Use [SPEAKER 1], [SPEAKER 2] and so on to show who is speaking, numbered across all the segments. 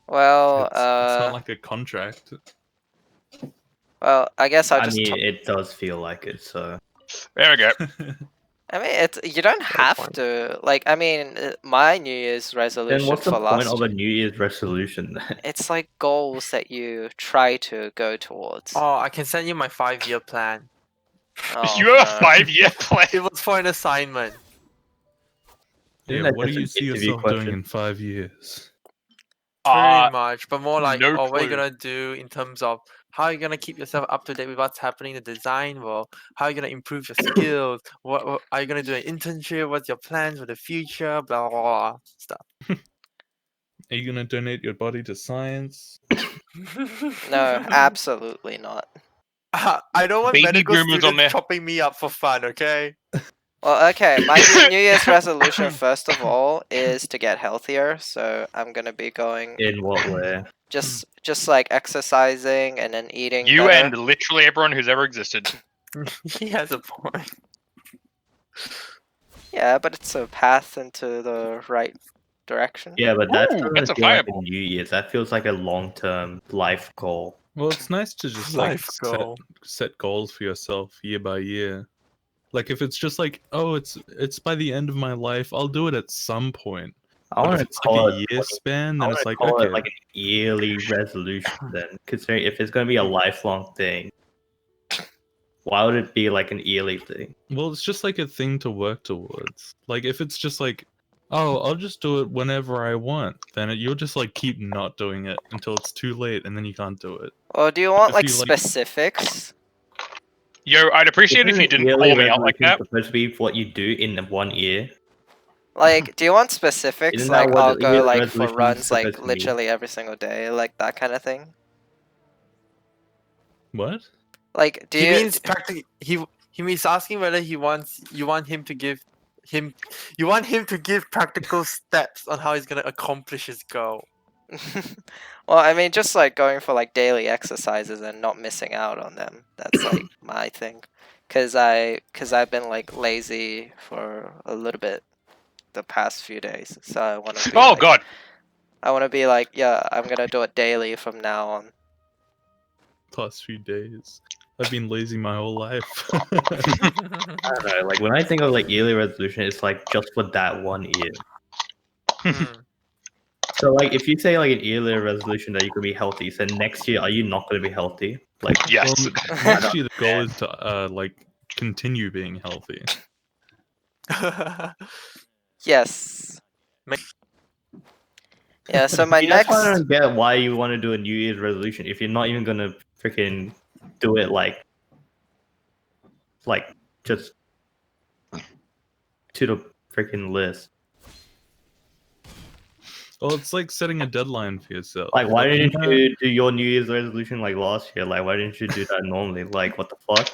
[SPEAKER 1] Well,
[SPEAKER 2] It's not like a contract.
[SPEAKER 1] well, I guess I'll
[SPEAKER 3] I
[SPEAKER 1] just.
[SPEAKER 3] mean, it does feel like it, so.
[SPEAKER 4] There we go.
[SPEAKER 1] I mean, you don't have to. Like, I mean, my New Year's resolution
[SPEAKER 3] Then what's the
[SPEAKER 1] for
[SPEAKER 3] point
[SPEAKER 1] last
[SPEAKER 3] of a
[SPEAKER 1] year,
[SPEAKER 3] New Year's resolution then?
[SPEAKER 1] it's like goals that you try to go towards.
[SPEAKER 5] Oh, I can send you my 5-year plan.
[SPEAKER 1] Oh,
[SPEAKER 4] You have a
[SPEAKER 1] no.
[SPEAKER 4] 5-year plan.
[SPEAKER 5] It was for an assignment.
[SPEAKER 3] Isn't
[SPEAKER 2] Yeah,
[SPEAKER 3] that
[SPEAKER 2] what do
[SPEAKER 3] just
[SPEAKER 2] you
[SPEAKER 3] an
[SPEAKER 2] see
[SPEAKER 3] interview
[SPEAKER 2] yourself doing
[SPEAKER 3] question?
[SPEAKER 2] in 5 years?
[SPEAKER 5] Pretty much, but more like,
[SPEAKER 4] no
[SPEAKER 5] what are you
[SPEAKER 4] clue.
[SPEAKER 5] gonna do in terms of how are you gonna keep yourself up to date with what's happening in the design world? How are you gonna improve your skills? What are you gonna do an internship? What's your plans for the future? Blah blah blah stuff.
[SPEAKER 2] Are you gonna donate your body to science?
[SPEAKER 1] No, absolutely not.
[SPEAKER 5] I don't want
[SPEAKER 4] Baby
[SPEAKER 5] medical
[SPEAKER 4] boomers on
[SPEAKER 5] students
[SPEAKER 4] there.
[SPEAKER 5] chopping me up for fun. Okay.
[SPEAKER 1] Well, okay, my New Year's resolution, first of all, is to get healthier. So I'm gonna be going
[SPEAKER 3] In what way?
[SPEAKER 1] just like exercising and then eating
[SPEAKER 4] You
[SPEAKER 1] better.
[SPEAKER 4] and literally everyone who's ever existed.
[SPEAKER 5] He has a point.
[SPEAKER 1] Yeah, but it's a path into the right direction.
[SPEAKER 3] Yeah, but that
[SPEAKER 4] Ooh,
[SPEAKER 3] doesn't
[SPEAKER 4] that's a
[SPEAKER 3] feel like a
[SPEAKER 4] fireball.
[SPEAKER 3] New Year's. That feels like a long-term life goal.
[SPEAKER 2] Well, it's nice to just like
[SPEAKER 5] Life goal.
[SPEAKER 2] set goals for yourself year by year. Like if it's just like, oh, it's by the end of my life, I'll do it at some point.
[SPEAKER 3] I
[SPEAKER 2] But
[SPEAKER 3] want
[SPEAKER 2] if
[SPEAKER 3] to
[SPEAKER 2] it's
[SPEAKER 3] call
[SPEAKER 2] like a
[SPEAKER 3] it.
[SPEAKER 2] year span,
[SPEAKER 3] I
[SPEAKER 2] then
[SPEAKER 3] want
[SPEAKER 2] it's
[SPEAKER 3] to
[SPEAKER 2] like,
[SPEAKER 3] call
[SPEAKER 2] okay,
[SPEAKER 3] it like an yearly resolution. Then, considering if it's going to be a lifelong thing, why would it be like an yearly thing?
[SPEAKER 2] well, it's just like a thing to work towards. Like if it's just like, oh, I'll just do it whenever I want, then you'll just like keep not doing it until it's too late, and then you can't do it.
[SPEAKER 1] Well, do you want
[SPEAKER 2] If
[SPEAKER 1] like
[SPEAKER 2] you, like-
[SPEAKER 1] specifics?
[SPEAKER 4] Yo, I'd appreciate if
[SPEAKER 3] Isn't
[SPEAKER 4] you
[SPEAKER 3] a
[SPEAKER 4] didn't
[SPEAKER 3] yearly
[SPEAKER 4] call me out like
[SPEAKER 3] resolution
[SPEAKER 4] that.
[SPEAKER 3] supposed to be what you do in the 1 year?
[SPEAKER 1] Like, do you want specifics?
[SPEAKER 3] Isn't that
[SPEAKER 1] Like,
[SPEAKER 3] what
[SPEAKER 1] I'll
[SPEAKER 3] the
[SPEAKER 1] go
[SPEAKER 3] yearly
[SPEAKER 1] like for
[SPEAKER 3] resolution is
[SPEAKER 1] runs like
[SPEAKER 3] supposed to be?
[SPEAKER 1] literally every single day, like that kind of thing.
[SPEAKER 2] What?
[SPEAKER 1] Like, do
[SPEAKER 5] He
[SPEAKER 1] you?
[SPEAKER 5] means practically. He means asking whether you want him to give practical steps on how he's gonna accomplish his goal.
[SPEAKER 1] Well, I mean, just like going for like daily exercises and not missing out on them. That's like my thing, cause I've been like lazy for a little bit the past few days, so I want to.
[SPEAKER 4] Oh god.
[SPEAKER 1] I want to be like, yeah, I'm gonna do it daily from now on.
[SPEAKER 2] Past few days. I've been lazy my whole life.
[SPEAKER 3] I don't know. Like when I think of like yearly resolution, it's like just for that 1 year.
[SPEAKER 5] Hmm.
[SPEAKER 3] So like if you say like an yearly resolution that you could be healthy, so next year are you not going to be healthy? Like
[SPEAKER 4] Yes.
[SPEAKER 2] Well, next year the goal is to like continue being healthy.
[SPEAKER 1] Yes. Yeah. So my
[SPEAKER 3] that's why I
[SPEAKER 1] next.
[SPEAKER 3] don't get why you want to do a New Year's resolution if you're not even gonna freaking do it like just to the freaking list.
[SPEAKER 2] Well, it's like setting a deadline for yourself.
[SPEAKER 3] Like why didn't
[SPEAKER 2] can't-
[SPEAKER 3] you do your New Year's resolution like last year? Like why didn't you do that normally? Like what the fuck?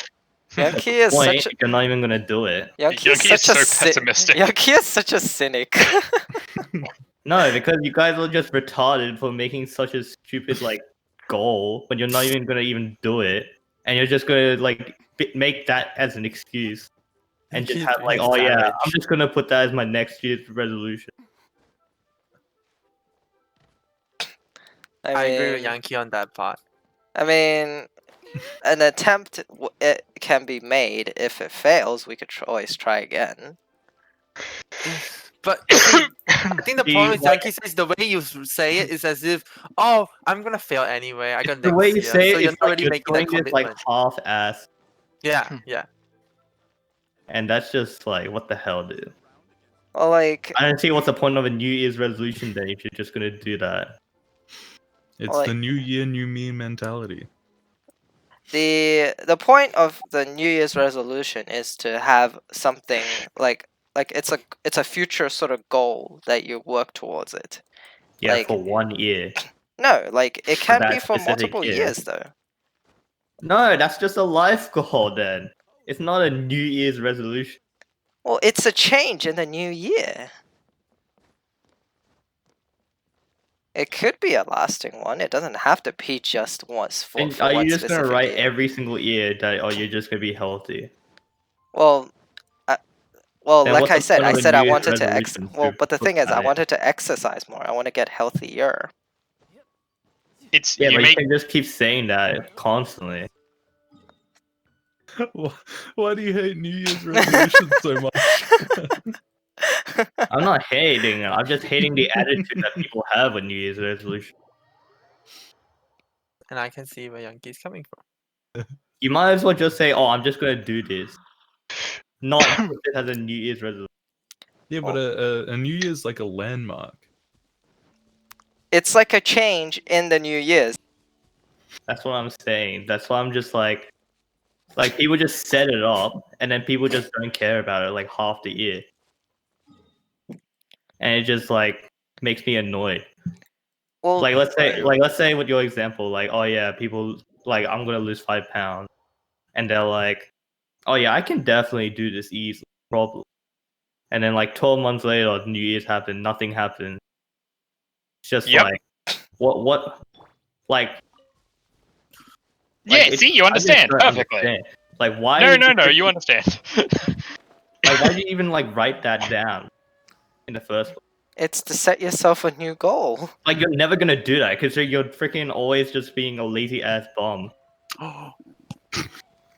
[SPEAKER 1] Yankee is
[SPEAKER 3] Point,
[SPEAKER 1] such a.
[SPEAKER 3] you're not even gonna do it.
[SPEAKER 1] Yankee is
[SPEAKER 4] Yankee is
[SPEAKER 1] such a
[SPEAKER 4] so pessimistic.
[SPEAKER 1] Yankee is such a cynic.
[SPEAKER 3] No, because you guys are just retarded for making such a stupid like goal when you're not even gonna even do it, and you're just gonna like make that as an excuse, and just
[SPEAKER 5] He's
[SPEAKER 3] have like,
[SPEAKER 5] being
[SPEAKER 3] oh yeah,
[SPEAKER 5] savage.
[SPEAKER 3] I'm just gonna put that as my next year's resolution.
[SPEAKER 5] I agree with
[SPEAKER 1] mean-
[SPEAKER 5] Yankee on that part.
[SPEAKER 1] I mean, an attempt it can be made. If it fails, we could always try again.
[SPEAKER 5] But see, I think the
[SPEAKER 3] See,
[SPEAKER 5] problem is
[SPEAKER 3] like-
[SPEAKER 5] Yankee says the way you say it is as if, oh, I'm gonna fail anyway. I got
[SPEAKER 3] The
[SPEAKER 5] next
[SPEAKER 3] way you
[SPEAKER 5] year.
[SPEAKER 3] say
[SPEAKER 5] so
[SPEAKER 3] it,
[SPEAKER 5] you're
[SPEAKER 3] it's
[SPEAKER 5] not
[SPEAKER 3] like
[SPEAKER 5] really
[SPEAKER 3] you're
[SPEAKER 5] making that
[SPEAKER 3] doing this like
[SPEAKER 5] commitment.
[SPEAKER 3] half-ass,
[SPEAKER 5] Yeah, yeah.
[SPEAKER 3] and that's just like, what the hell, dude?
[SPEAKER 1] Well, like,
[SPEAKER 3] I don't see what's the point of a New Year's resolution then if you're just gonna do that.
[SPEAKER 2] It's
[SPEAKER 1] Like-
[SPEAKER 2] the new year, new me mentality.
[SPEAKER 1] the point of the New Year's resolution is to have something like it's a future sort of goal that you work towards it.
[SPEAKER 3] Yeah,
[SPEAKER 1] Like-
[SPEAKER 3] for 1 year.
[SPEAKER 1] No, like it can be
[SPEAKER 3] that
[SPEAKER 1] for
[SPEAKER 3] specific
[SPEAKER 1] multiple
[SPEAKER 3] year.
[SPEAKER 1] years though.
[SPEAKER 3] No, that's just a life goal then. It's not a New Year's resolution.
[SPEAKER 1] Well, it's a change in the new year. It could be a lasting one. It doesn't have to be just once for.
[SPEAKER 3] And
[SPEAKER 1] for
[SPEAKER 3] are
[SPEAKER 1] one
[SPEAKER 3] you just gonna
[SPEAKER 1] specific
[SPEAKER 3] write
[SPEAKER 1] year.
[SPEAKER 3] every single year that you're just gonna be healthy?
[SPEAKER 1] Well,
[SPEAKER 3] Then
[SPEAKER 1] like
[SPEAKER 3] what's
[SPEAKER 1] I
[SPEAKER 3] the
[SPEAKER 1] said,
[SPEAKER 3] point of a
[SPEAKER 1] I
[SPEAKER 3] New Year's
[SPEAKER 1] wanted to
[SPEAKER 3] resolution
[SPEAKER 1] Well,
[SPEAKER 3] to
[SPEAKER 1] but the
[SPEAKER 3] put
[SPEAKER 1] thing is, I
[SPEAKER 3] that?
[SPEAKER 1] wanted to exercise more. I want to get healthier.
[SPEAKER 4] It's
[SPEAKER 3] Yeah,
[SPEAKER 4] you
[SPEAKER 3] but
[SPEAKER 4] make
[SPEAKER 3] you can just keep saying that constantly.
[SPEAKER 2] Why do you hate New Year's resolutions so much?
[SPEAKER 3] I'm not hating it. I'm just hating the attitude that people have with New Year's resolution.
[SPEAKER 5] And I can see where Yankee's coming from.
[SPEAKER 3] You might as well just say, "Oh, I'm just gonna do this," not put it as a New Year's resolution.
[SPEAKER 2] Yeah, but a New Year's like a landmark.
[SPEAKER 1] It's like a change in the New Year's.
[SPEAKER 3] That's what I'm saying. That's why I'm just like people just set it up, and then people just don't care about it like half the year, and it just like makes me annoyed.
[SPEAKER 1] Well,
[SPEAKER 3] Like let's say with your example, like, oh yeah, people like, I'm gonna lose 5 pounds, and they're like, oh yeah, I can definitely do this easily, probably. And then like 12 months later, New Year's happened, nothing happened. It's just
[SPEAKER 4] Yep.
[SPEAKER 3] like, what, like.
[SPEAKER 4] yeah.
[SPEAKER 3] Like,
[SPEAKER 4] See, you
[SPEAKER 3] I just
[SPEAKER 4] understand
[SPEAKER 3] don't
[SPEAKER 4] perfectly.
[SPEAKER 3] understand. Like, why?
[SPEAKER 4] No. You understand.
[SPEAKER 3] Like, why did you even like write that down in the first place?
[SPEAKER 1] it's to set yourself a new goal.
[SPEAKER 3] Like, you're never gonna do that because you're freaking always just being a lazy ass bum.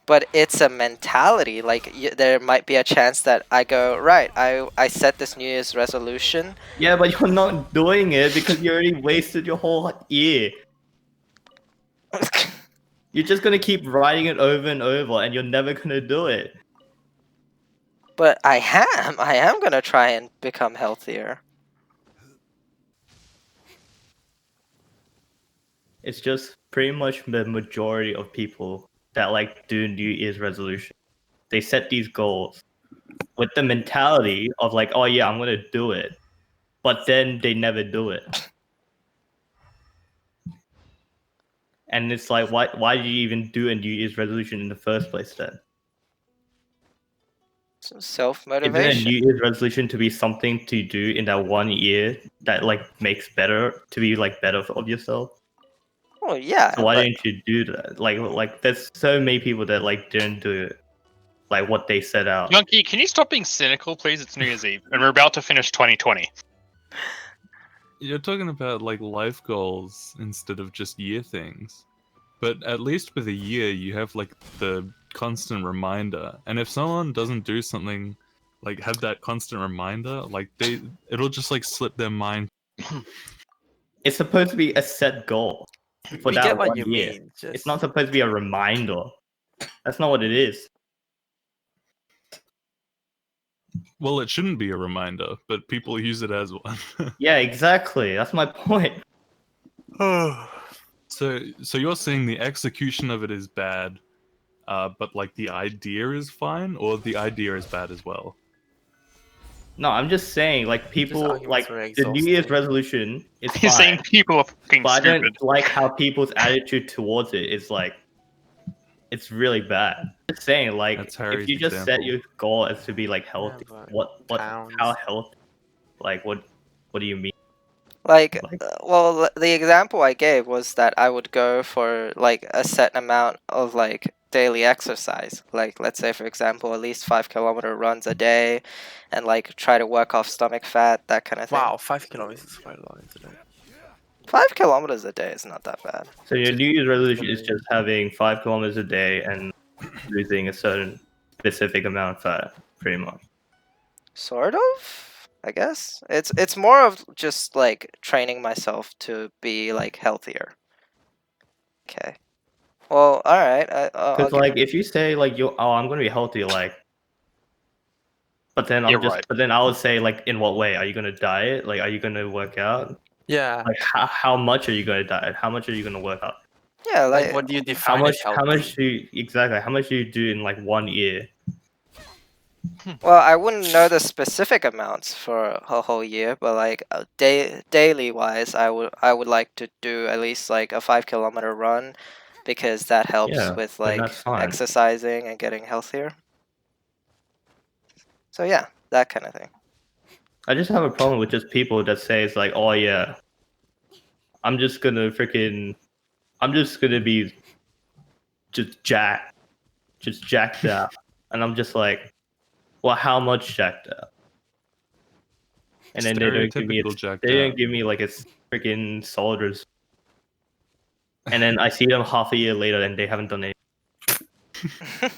[SPEAKER 1] But it's a mentality. Like there might be a chance that I go right. I set this New Year's resolution.
[SPEAKER 3] Yeah, but you're not doing it because you already wasted your whole year. You're just gonna keep writing it over and over, and you're never gonna do it.
[SPEAKER 1] But I am gonna try and become healthier.
[SPEAKER 3] It's just pretty much the majority of people that like do New Year's resolution. They set these goals with the mentality of like, oh yeah, I'm gonna do it, but then they never do it. And it's like, why did you even do a New Year's resolution in the first place then?
[SPEAKER 1] Self
[SPEAKER 3] Isn't a
[SPEAKER 1] motivation.
[SPEAKER 3] New Year's resolution to be something to do in that 1 year that like makes better to be like better of yourself?
[SPEAKER 1] Oh yeah.
[SPEAKER 3] So why
[SPEAKER 1] but-
[SPEAKER 3] didn't you do that? Like there's so many people that like didn't do it, like what they set out.
[SPEAKER 4] Monkey, can you stop being cynical, please? It's New Year's Eve, and we're about to finish 2020.
[SPEAKER 2] You're talking about like life goals instead of just year things. But at least with a year, you have like the constant reminder. And if someone doesn't do something, like have that constant reminder, like it'll just like slip their mind.
[SPEAKER 3] It's supposed to be a set goal for
[SPEAKER 5] We
[SPEAKER 3] that
[SPEAKER 5] get what
[SPEAKER 3] 1
[SPEAKER 5] you
[SPEAKER 3] year.
[SPEAKER 5] mean.
[SPEAKER 3] It's not supposed to be a reminder. That's not what it is.
[SPEAKER 2] Well, it shouldn't be a reminder, but people use it as one.
[SPEAKER 3] Yeah, exactly. That's my point.
[SPEAKER 2] So you're saying the execution of it is bad, but like the idea is fine, or the idea is bad as well?
[SPEAKER 3] No, I'm just saying, like, people
[SPEAKER 5] arguments
[SPEAKER 3] like
[SPEAKER 5] were
[SPEAKER 3] the New Year's
[SPEAKER 5] exhausting.
[SPEAKER 3] resolution is
[SPEAKER 4] He's
[SPEAKER 3] fine,
[SPEAKER 4] saying people are fucking
[SPEAKER 3] but I
[SPEAKER 4] stupid.
[SPEAKER 3] don't like how people's attitude towards it is like, it's really bad. Just saying, like,
[SPEAKER 2] That's
[SPEAKER 3] if
[SPEAKER 2] Harry's
[SPEAKER 3] you just set
[SPEAKER 2] example.
[SPEAKER 3] your goal as to be like healthy,
[SPEAKER 5] but
[SPEAKER 3] what,
[SPEAKER 5] pounds.
[SPEAKER 3] how healthy? Like, what do you mean?
[SPEAKER 1] Like,
[SPEAKER 3] Like-
[SPEAKER 1] well, the example I gave was that I would go for like a set amount of like daily exercise. Like, let's say, for example, at least 5 kilometer runs a day, and like try to work off stomach fat, that kind of thing.
[SPEAKER 5] Wow, 5 kilometers is quite a lot, isn't it?
[SPEAKER 1] 5 kilometers a day is not that bad.
[SPEAKER 3] So your New Year's resolution is just having 5 kilometers a day and losing a certain specific amount of fat, pretty much.
[SPEAKER 1] Sort of, I guess. It's more of just like training myself to be like healthier. Okay. Well, all right. I'll
[SPEAKER 3] Because
[SPEAKER 1] give-
[SPEAKER 3] like if you say like I'm gonna be healthy, like, but then
[SPEAKER 4] You're right.
[SPEAKER 3] but then I would say like, in what way? Are you gonna diet? Like, are you gonna work out?
[SPEAKER 5] Yeah.
[SPEAKER 3] Like, how much are you gonna diet? How much are you gonna work out?
[SPEAKER 1] yeah,
[SPEAKER 5] Like,
[SPEAKER 1] like
[SPEAKER 5] what do you
[SPEAKER 3] How
[SPEAKER 5] define
[SPEAKER 3] much?
[SPEAKER 5] as
[SPEAKER 3] How
[SPEAKER 5] healthy?
[SPEAKER 3] much do you exactly? How much do you do in like 1 year?
[SPEAKER 1] well, I wouldn't know the specific amounts for a whole year, but like daily wise, I would like to do at least like a 5 kilometer run, because that helps
[SPEAKER 3] Yeah,
[SPEAKER 1] with
[SPEAKER 3] then
[SPEAKER 1] like
[SPEAKER 3] that's fine.
[SPEAKER 1] exercising and getting healthier. So yeah, that kind of thing.
[SPEAKER 3] I just have a problem with just people that say it's like, oh yeah, I'm just gonna be just jacked out, and I'm just like, well, how much jacked out? And then they don't give me
[SPEAKER 2] Stereotypical jacked
[SPEAKER 3] they
[SPEAKER 2] out.
[SPEAKER 3] don't give me like a freaking soldiers. and then I see them half a year later and they haven't done anything.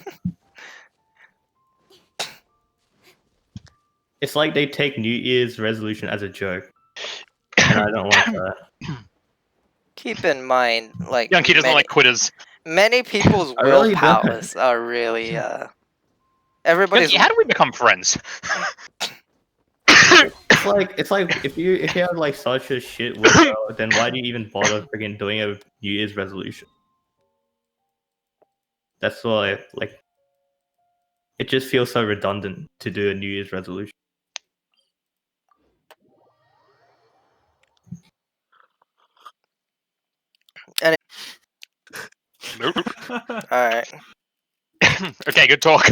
[SPEAKER 3] It's like they take New Year's resolution as a joke, and I don't like that.
[SPEAKER 1] Keep in mind, like
[SPEAKER 4] Yankee doesn't
[SPEAKER 1] many,
[SPEAKER 4] like quitters.
[SPEAKER 1] many people's
[SPEAKER 3] I really
[SPEAKER 1] will
[SPEAKER 3] don't.
[SPEAKER 1] powers are really everybody's.
[SPEAKER 4] Yankee, how do we become friends?
[SPEAKER 3] It's like if you have like such a shit willpower, then why do you even bother freaking doing a New Year's resolution? That's why like it just feels so redundant to do a New Year's resolution.
[SPEAKER 4] Nope.
[SPEAKER 1] All right.
[SPEAKER 4] Okay, good talk.